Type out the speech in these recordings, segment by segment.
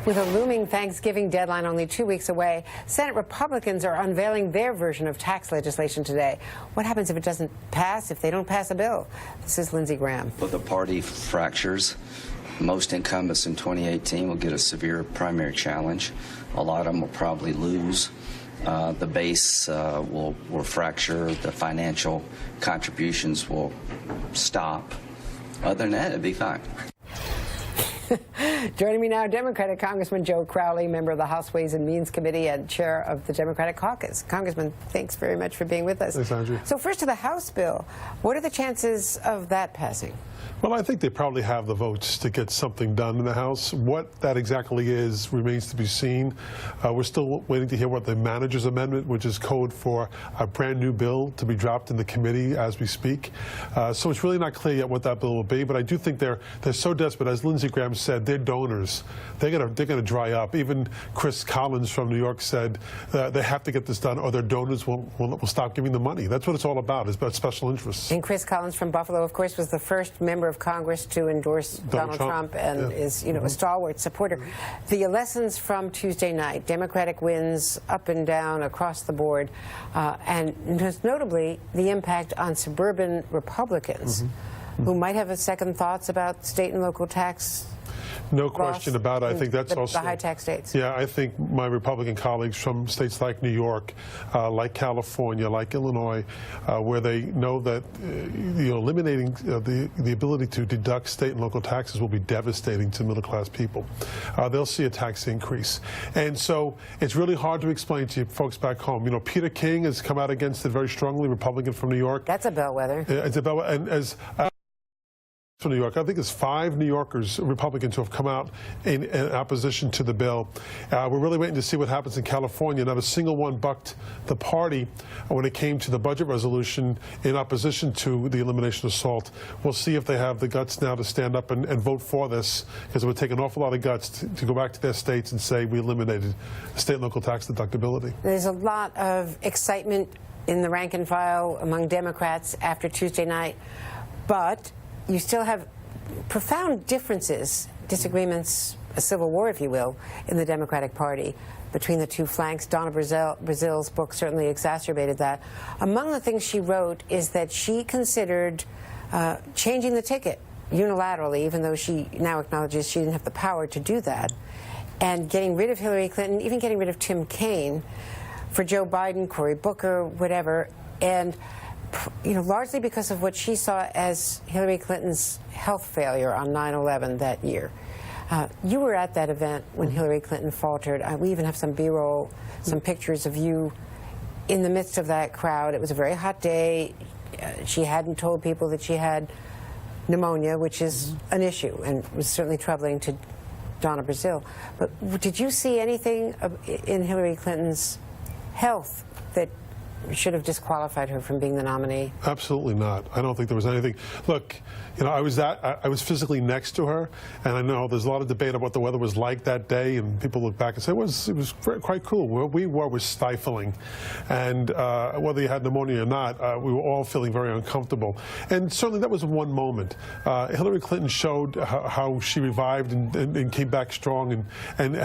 With a looming Thanksgiving deadline only 2 weeks away, Senate Republicans are unveiling their version of tax legislation today. What happens if it doesn't pass, if they don't pass a bill? This is Lindsey Graham. Well, the party fractures. Most incumbents in 2018 will get a severe primary challenge. A lot of them will probably lose. The base will fracture. The financial contributions will stop. Other than that, it'll be fine. Joining me now, Democratic Congressman Joe Crowley, member of the House Ways and Means Committee and chair of the Democratic Caucus. Congressman, thanks very much for being with us. Thanks, Andrea. So first to the House bill. What are the chances of that passing? Well, I think they probably have the votes to get something done in the House. What that exactly is remains to be seen. We're still waiting to hear what the manager's amendment, which is code for a brand new bill to be dropped in the committee as we speak. So it's really not clear yet what that bill will be. But I do think they're so desperate, as Lindsey Graham said, they're donors. They're gonna dry up. Even Chris Collins from New York said they have to get this done, or their donors will stop giving them money. That's what it's all about. It's about special interests. And Chris Collins from Buffalo, of course, was the first member of Congress to endorse Donald Trump and is, a stalwart supporter. The lessons from Tuesday night: Democratic wins up and down across the board, and most notably the impact on suburban Republicans who might have second thoughts about state and local tax. No question about it. I think that's also the high tax states. Yeah, I think my Republican colleagues from states like New York, like California, like Illinois, where they know that eliminating the ability to deduct state and local taxes will be devastating to middle-class people. They'll see a tax increase, and so it's really hard to explain to you folks back home. Peter King has come out against it very strongly, Republican from New York. That's a bellwether. It's a bellwether, and as from New York, I think it's 5 New Yorkers, Republicans, who have come out in opposition to the bill. We're really waiting to see what happens in California. Not a single one bucked the party when it came to the budget resolution in opposition to the elimination of SALT. We'll see if they have the guts now to stand up and vote for this, because it would take an awful lot of guts to go back to their states and say we eliminated state and local tax deductibility. There's a lot of excitement in the rank and file among Democrats after Tuesday night, but you still have profound differences, disagreements, a civil war, if you will, in the Democratic Party between the two flanks. Donna Brazil's book certainly exacerbated that. Among the things she wrote is that she considered changing the ticket unilaterally, even though she now acknowledges she didn't have the power to do that, and getting rid of Hillary Clinton, even getting rid of Tim Kaine for Joe Biden, Cory Booker, whatever, and largely because of what she saw as Hillary Clinton's health failure on 9/11 that year. You were at that event when Hillary Clinton faltered. We even have some B-roll, some pictures of you in the midst of that crowd. It was a very hot day. She hadn't told people that she had pneumonia, which is an issue and was certainly troubling to Donna Brazil. But did you see anything in Hillary Clinton's health that should have disqualified her from being the nominee? Absolutely not. I don't think there was anything. Look, I was physically next to her, and I know there's a lot of debate about what the weather was like that day, and people look back and say it was quite cool. Where we were was stifling, and whether you had pneumonia or not, we were all feeling very uncomfortable. And certainly that was one moment. Hillary Clinton showed how she revived and came back strong and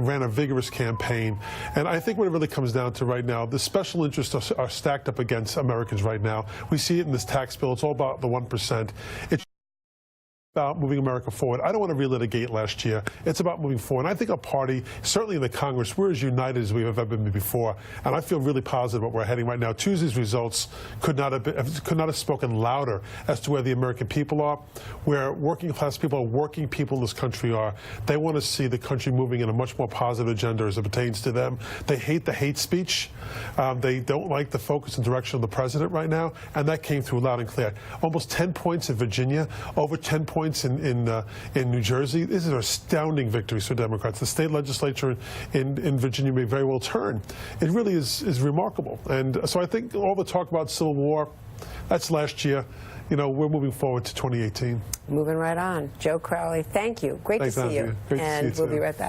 ran a vigorous campaign. And I think what it really comes down to right now, the special interests are stacked up against Americans right now. We see it in this tax bill. It's all about the 1%. It's about moving America forward. I don't want to relitigate last year. It's about moving forward. And I think our party, certainly in the Congress, we're as united as we've ever been before. And I feel really positive where we're heading right now. Tuesday's results could not have spoken louder as to where the American people are, where working class people in this country are. They want to see the country moving in a much more positive agenda as it pertains to them. They hate the hate speech. They don't like the focus and direction of the president right now. And that came through loud and clear. Almost 10 points in Virginia, over 10 points in New Jersey. These are astounding victories for Democrats. The state legislature in Virginia may very well turn. It really is remarkable. And so I think all the talk about civil war, that's last year. We're moving forward to 2018. Moving right on. Joe Crowley, thank you. Great to see you. Great to see you and we'll be right back.